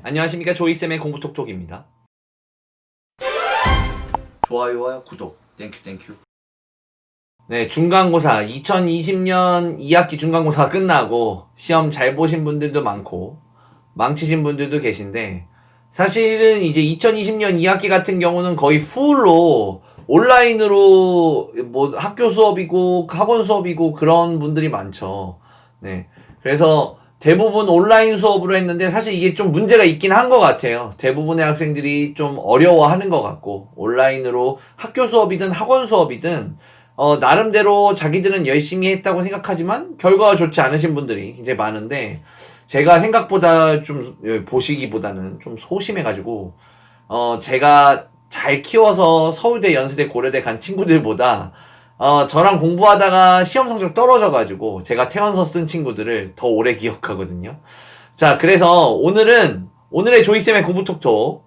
안녕하십니까, 조이쌤의 공부톡톡입니다. 좋아요와 구독 땡큐. 네, 중간고사 2020년 2학기 중간고사가 끝나고 시험 잘 보신 분들도 많고 망치신 분들도 계신데, 사실은 이제 2020년 2학기 같은 경우는 거의 풀로 온라인으로 뭐 학교 수업이고 학원 수업이고 그런 분들이 많죠. 네. 그래서 대부분 온라인 수업으로 했는데, 사실 이게 좀 문제가 있긴 한 것 같아요. 대부분의 학생들이 좀 어려워하는 것 같고, 온라인으로 학교 수업이든 학원 수업이든 나름대로 자기들은 열심히 했다고 생각하지만 결과가 좋지 않으신 분들이 굉장히 많은데, 제가 생각보다 좀 보시기보다는 좀 소심해가지고, 제가 잘 키워서 서울대, 연세대, 고려대 간 친구들보다 저랑 공부하다가 시험 성적 떨어져가지고 제가 태원서 쓴 친구들을 더 오래 기억하거든요. 자, 그래서 오늘의 조이쌤의 공부톡톡,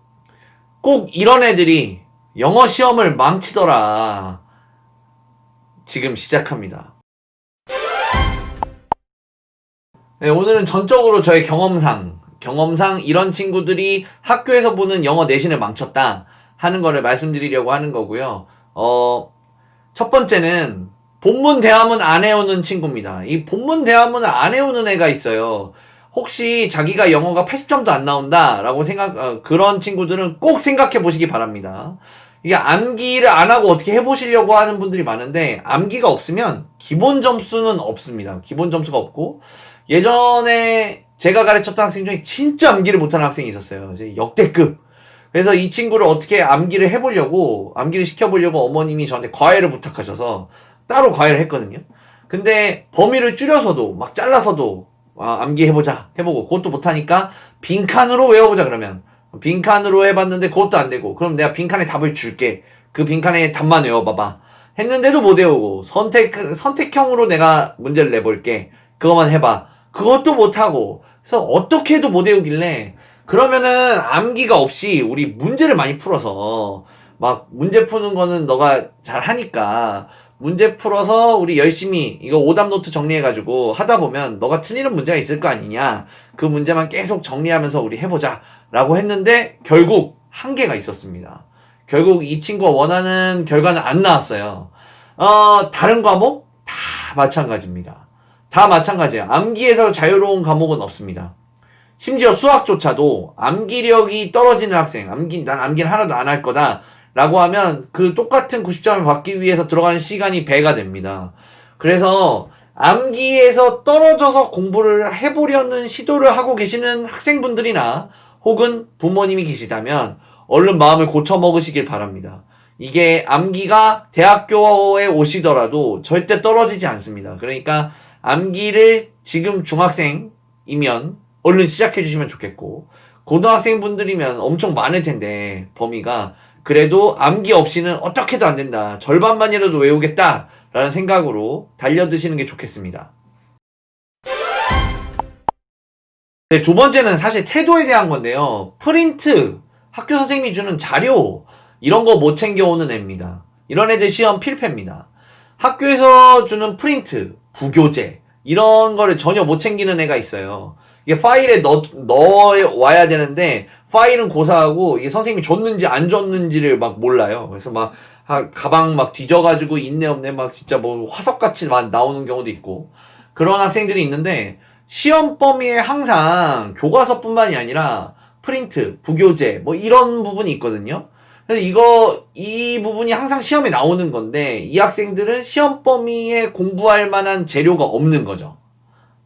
꼭 이런 애들이 영어 시험을 망치더라. 지금 시작합니다. 네, 오늘은 전적으로 저의 경험상 이런 친구들이 학교에서 보는 영어 내신을 망쳤다 하는 거를 말씀드리려고 하는 거고요. 첫 번째는 본문 대화문 안 해오는 친구입니다. 이 본문 대화문을 안 해오는 애가 있어요. 혹시 자기가 영어가 80점도 안 나온다라고 그런 친구들은 꼭 생각해 보시기 바랍니다. 이게 암기를 안 하고 어떻게 해보시려고 하는 분들이 많은데, 암기가 없으면 기본 점수는 없습니다. 기본 점수가 없고, 예전에 제가 가르쳤던 학생 중에 진짜 암기를 못하는 학생이 있었어요. 이제 역대급. 그래서 이 친구를 어떻게 암기를 시켜보려고 어머님이 저한테 과외를 부탁하셔서 따로 과외를 했거든요. 근데 범위를 줄여서도, 막 잘라서도, 해보고, 그것도 못하니까 빈칸으로 외워보자 그러면. 빈칸으로 해봤는데 그것도 안 되고, 그럼 내가 빈칸에 답을 줄게. 그 빈칸에 답만 외워봐봐. 했는데도 못 외우고, 선택형으로 내가 문제를 내볼게. 그것만 해봐. 그것도 못하고. 그래서 어떻게 해도 못 외우길래, 그러면은 암기가 없이 우리 문제를 많이 풀어서, 막 문제 푸는 거는 너가 잘 하니까 문제 풀어서 우리 열심히 이거 오답 노트 정리해가지고 하다 보면 너가 틀리는 문제가 있을 거 아니냐. 그 문제만 계속 정리하면서 우리 해보자 라고 했는데, 결국 한계가 있었습니다. 결국 이 친구가 원하는 결과는 안 나왔어요. 다른 과목 다 마찬가지입니다. 다 마찬가지예요. 암기에서 자유로운 과목은 없습니다. 심지어 수학조차도 암기력이 떨어지는 학생, 난 암기는 하나도 안 할 거다 라고 하면 그 똑같은 90점을 받기 위해서 들어가는 시간이 배가 됩니다. 그래서 암기에서 떨어져서 공부를 해보려는 시도를 하고 계시는 학생분들이나 혹은 부모님이 계시다면 얼른 마음을 고쳐먹으시길 바랍니다. 이게 암기가 대학교에 오시더라도 절대 떨어지지 않습니다. 그러니까 암기를 지금 중학생이면 얼른 시작해 주시면 좋겠고, 고등학생 분들이면 엄청 많을 텐데 범위가, 그래도 암기 없이는 어떻게도 안 된다, 절반만이라도 외우겠다 라는 생각으로 달려드시는 게 좋겠습니다. 네, 두 번째는 사실 태도에 대한 건데요. 프린트, 학교 선생님이 주는 자료, 이런 거 못 챙겨오는 애입니다. 이런 애들 시험 필패입니다. 학교에서 주는 프린트, 부교재, 이런 거를 전혀 못 챙기는 애가 있어요. 이게 파일에 넣어와야 되는데, 파일은 고사하고 이게 선생님이 줬는지 안 줬는지를 막 몰라요. 그래서 막 가방 막 뒤져가지고 있네 없네 막 진짜 뭐 화석같이 막 나오는 경우도 있고, 그런 학생들이 있는데, 시험 범위에 항상 교과서뿐만이 아니라 프린트, 부교재 뭐 이런 부분이 있거든요. 그래서 이 부분이 항상 시험에 나오는 건데, 이 학생들은 시험 범위에 공부할 만한 재료가 없는 거죠.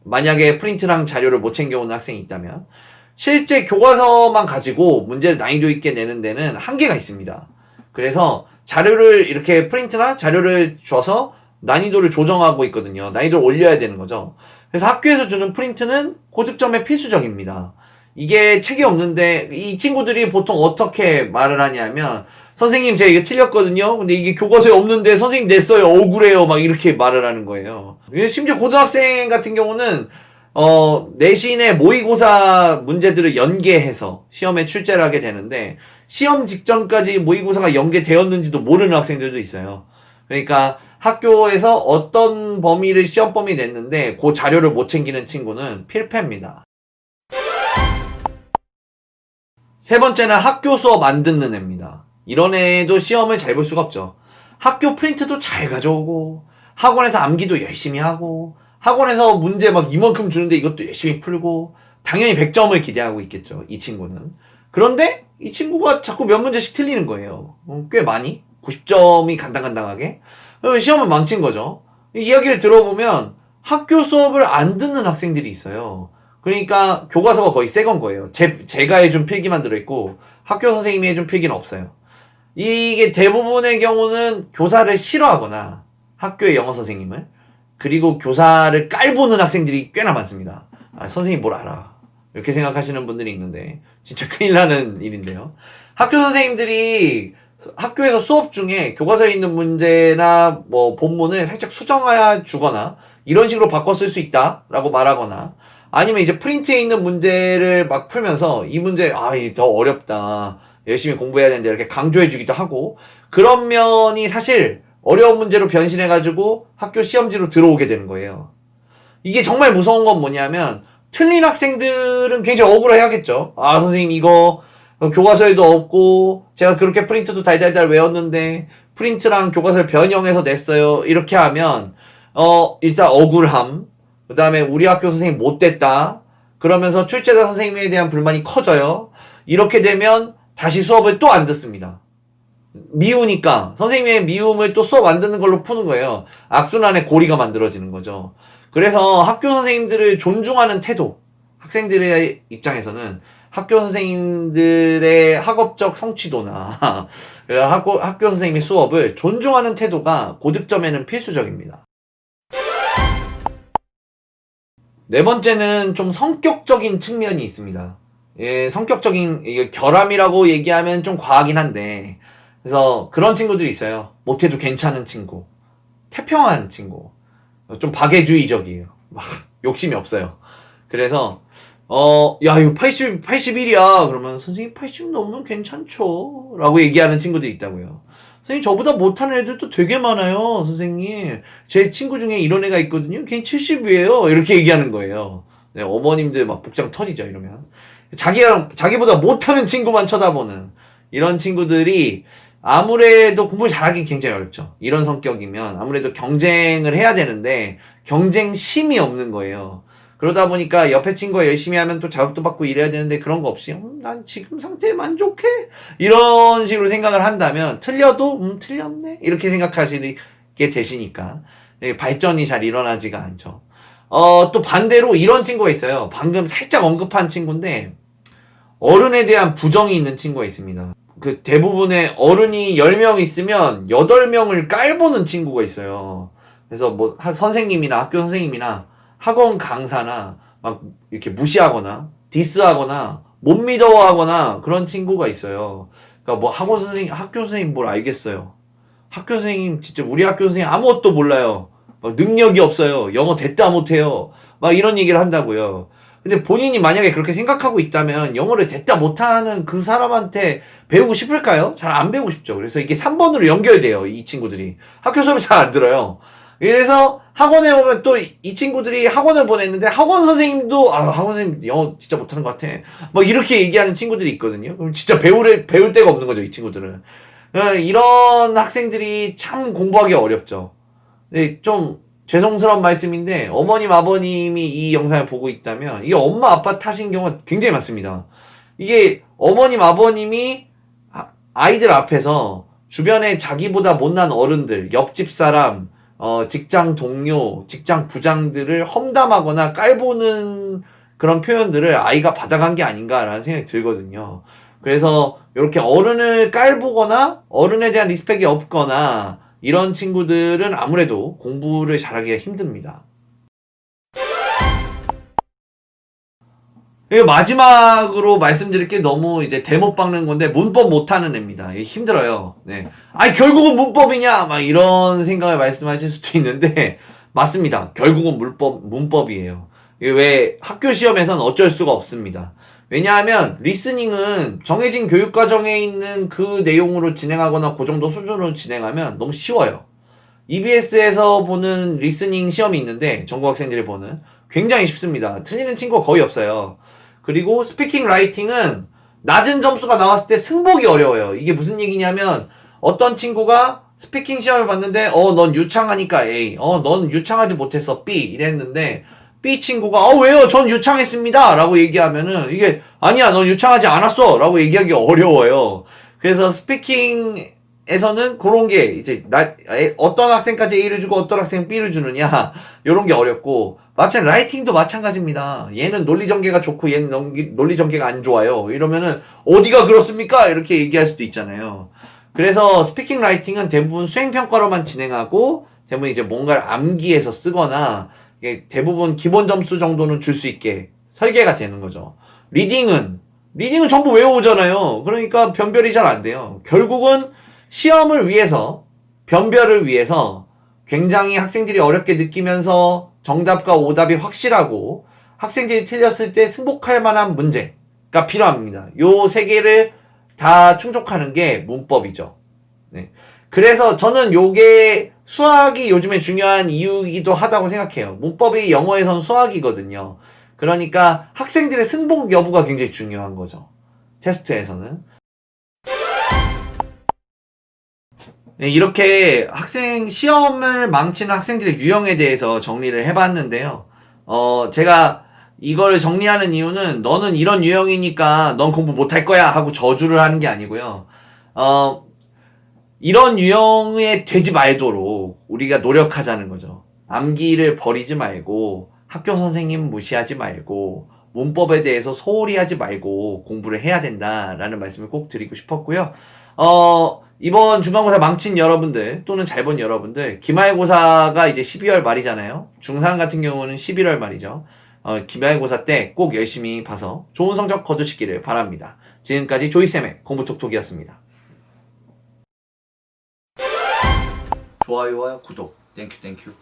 만약에 프린트랑 자료를 못 챙겨오는 학생이 있다면, 실제 교과서만 가지고 문제를 난이도 있게 내는 데는 한계가 있습니다. 그래서 자료를 이렇게 프린트나 자료를 줘서 난이도를 조정하고 있거든요. 난이도를 올려야 되는 거죠. 그래서 학교에서 주는 프린트는 고득점에 필수적입니다. 이게 책이 없는데 이 친구들이 보통 어떻게 말을 하냐면, 선생님 제가 이거 틀렸거든요. 근데 이게 교과서에 없는데 선생님 냈어요. 억울해요. 막 이렇게 말을 하는 거예요. 심지어 고등학생 같은 경우는 내신의 모의고사 문제들을 연계해서 시험에 출제를 하게 되는데, 시험 직전까지 모의고사가 연계되었는지도 모르는 학생들도 있어요. 그러니까 학교에서 어떤 범위를 시험 범위 냈는데 그 자료를 못 챙기는 친구는 필패입니다. 세 번째는 학교 수업 안 듣는 애입니다. 이런 애도 시험을 잘 볼 수가 없죠. 학교 프린트도 잘 가져오고, 학원에서 암기도 열심히 하고, 학원에서 문제 막 이만큼 주는데 이것도 열심히 풀고, 당연히 100점을 기대하고 있겠죠, 이 친구는. 그런데 이 친구가 자꾸 몇 문제씩 틀리는 거예요. 꽤 많이? 90점이 간당간당하게? 그러면 시험을 망친 거죠. 이야기를 들어보면 학교 수업을 안 듣는 학생들이 있어요. 그러니까 교과서가 거의 새 건 거예요. 제가 해준 필기만 들어있고 학교 선생님이 해준 필기는 없어요. 이게 대부분의 경우는 교사를 싫어하거나 학교의 영어 선생님을, 그리고 교사를 깔보는 학생들이 꽤나 많습니다. 아, 선생님 뭘 알아, 이렇게 생각하시는 분들이 있는데 진짜 큰일 나는 일인데요. 학교 선생님들이 학교에서 수업 중에 교과서에 있는 문제나 뭐 본문을 살짝 수정해 주거나 이런 식으로 바꿔 쓸 수 있다라고 말하거나, 아니면 이제 프린트에 있는 문제를 막 풀면서 이 문제 이게 더 어렵다, 열심히 공부해야 되는데 이렇게 강조해 주기도 하고, 그런 면이 사실 어려운 문제로 변신해가지고 학교 시험지로 들어오게 되는 거예요. 이게 정말 무서운 건 뭐냐면, 틀린 학생들은 굉장히 억울해하겠죠. 아, 선생님 이거 교과서에도 없고 제가 그렇게 프린트도 달달달 외웠는데 프린트랑 교과서를 변형해서 냈어요. 이렇게 하면 일단 억울함, 그 다음에 우리 학교 선생님 못됐다 그러면서 출제자 선생님에 대한 불만이 커져요. 이렇게 되면 다시 수업을 또 안 듣습니다. 미우니까 선생님의 미움을 또 수업 안 듣는 걸로 푸는 거예요. 악순환의 고리가 만들어지는 거죠. 그래서 학교 선생님들을 존중하는 태도, 학생들의 입장에서는 학교 선생님들의 학업적 성취도나 학교 선생님의 수업을 존중하는 태도가 고득점에는 필수적입니다. 네 번째는 좀 성격적인 측면이 있습니다. 예, 성격적인, 이게 결함이라고 얘기하면 좀 과하긴 한데, 그래서 그런 친구들이 있어요. 못해도 괜찮은 친구, 태평한 친구, 좀 박애주의적이에요. 막 욕심이 없어요. 그래서 야 이거 81이야 그러면 선생님 80 넘으면 괜찮죠 라고 얘기하는 친구들이 있다고요. 선생님 저보다 못하는 애들도 되게 많아요 선생님, 제 친구 중에 이런 애가 있거든요, 걔 70이에요 이렇게 얘기하는 거예요. 네, 어머님들 막 복장 터지죠 이러면. 자기보다 못하는 친구만 쳐다보는 이런 친구들이 아무래도 공부를 잘하기 굉장히 어렵죠. 이런 성격이면 아무래도 경쟁을 해야 되는데 경쟁심이 없는 거예요. 그러다 보니까 옆에 친구가 열심히 하면 또 자극도 받고 이래야 되는데 그런 거 없이 난 지금 상태에 만족해 이런 식으로 생각을 한다면 틀려도 틀렸네 이렇게 생각하시게 되시니까 발전이 잘 일어나지가 않죠. 또 반대로 이런 친구가 있어요. 방금 살짝 언급한 친구인데 어른에 대한 부정이 있는 친구가 있습니다. 그 대부분의 어른이 10명 있으면 8명을 깔보는 친구가 있어요. 그래서 뭐 선생님이나 학교 선생님이나 학원 강사나 막 이렇게 무시하거나 디스하거나 못 믿어하거나 그런 친구가 있어요. 그러니까 뭐 학원 선생님, 학교 선생님 뭘 알겠어요. 학교 선생님 진짜 우리 학교 선생님 아무것도 몰라요. 막 능력이 없어요. 영어 됐다 못해요. 막 이런 얘기를 한다고요. 근데 본인이 만약에 그렇게 생각하고 있다면 영어를 됐다 못하는 그 사람한테 배우고 싶을까요? 잘 안 배우고 싶죠. 그래서 이게 3번으로 연결돼요. 이 친구들이. 학교 수업을 잘 안 들어요. 그래서 학원에 오면 또 이 친구들이 학원을 보냈는데 학원 선생님도 학원 선생님 영어 진짜 못하는 것 같아. 막 이렇게 얘기하는 친구들이 있거든요. 그럼 진짜 배울 데가 없는 거죠. 이 친구들은. 이런 학생들이 참 공부하기 어렵죠. 네, 좀 죄송스러운 말씀인데 어머님 아버님이 이 영상을 보고 있다면 이게 엄마 아빠 탓인 경우가 굉장히 많습니다. 이게 어머님 아버님이 아이들 앞에서 주변에 자기보다 못난 어른들, 옆집 사람, 직장 동료, 직장 부장들을 험담하거나 깔보는 그런 표현들을 아이가 받아간 게 아닌가라는 생각이 들거든요. 그래서 이렇게 어른을 깔보거나 어른에 대한 리스펙이 없거나 이런 친구들은 아무래도 공부를 잘하기가 힘듭니다. 그리고 마지막으로 말씀드릴 게 너무 이제 대못 박는 건데 문법 못하는 애입니다. 이게 힘들어요. 네. 아니 결국은 문법이냐 막 이런 생각을 말씀하실 수도 있는데 맞습니다. 결국은 문법이에요. 이게 왜 학교 시험에서는 어쩔 수가 없습니다. 왜냐하면 리스닝은 정해진 교육과정에 있는 그 내용으로 진행하거나 그 정도 수준으로 진행하면 너무 쉬워요. EBS에서 보는 리스닝 시험이 있는데 전국 학생들이 보는 굉장히 쉽습니다. 틀리는 친구가 거의 없어요. 그리고 스피킹 라이팅은 낮은 점수가 나왔을 때 승복이 어려워요. 이게 무슨 얘기냐면 어떤 친구가 스피킹 시험을 봤는데 넌 유창하니까 A, 넌 유창하지 못해서 B 이랬는데 B 친구가 왜요? 전 유창했습니다 라고 얘기하면은 이게 아니야 넌 유창하지 않았어 라고 얘기하기 어려워요. 그래서 스피킹에서는 그런 게 이제 어떤 학생까지 A를 주고 어떤 학생 B를 주느냐 요런 게 어렵고 마찬가지 라이팅도 마찬가지입니다. 얘는 논리 전개가 좋고 얘는 논리 전개가 안 좋아요. 이러면은 어디가 그렇습니까? 이렇게 얘기할 수도 있잖아요. 그래서 스피킹 라이팅은 대부분 수행평가로만 진행하고 대부분 이제 뭔가를 암기해서 쓰거나 이게 대부분 기본 점수 정도는 줄 수 있게 설계가 되는 거죠. 리딩은 전부 외워오잖아요. 그러니까 변별이 잘 안 돼요. 결국은 시험을 위해서 변별을 위해서 굉장히 학생들이 어렵게 느끼면서 정답과 오답이 확실하고 학생들이 틀렸을 때 승복할 만한 문제가 필요합니다. 요 세 개를 다 충족하는 게 문법이죠. 네. 그래서 저는 요게 수학이 요즘에 중요한 이유이기도 하다고 생각해요. 문법이 영어에선 수학이거든요. 그러니까 학생들의 승복 여부가 굉장히 중요한 거죠. 테스트에서는. 네, 이렇게 학생 시험을 망치는 학생들의 유형에 대해서 정리를 해봤는데요. 제가 이걸 정리하는 이유는 너는 이런 유형이니까 넌 공부 못할 거야 하고 저주를 하는 게 아니고요. 이런 유형에 되지 말도록 우리가 노력하자는 거죠. 암기를 버리지 말고 학교 선생님 무시하지 말고 문법에 대해서 소홀히 하지 말고 공부를 해야 된다라는 말씀을 꼭 드리고 싶었고요. 이번 중간고사 망친 여러분들 또는 잘 본 여러분들 기말고사가 이제 12월 말이잖아요. 중3 같은 경우는 11월 말이죠. 기말고사 때 꼭 열심히 봐서 좋은 성적 거두시기를 바랍니다. 지금까지 조이쌤의 공부톡톡이었습니다. 좋아요와 구독 땡큐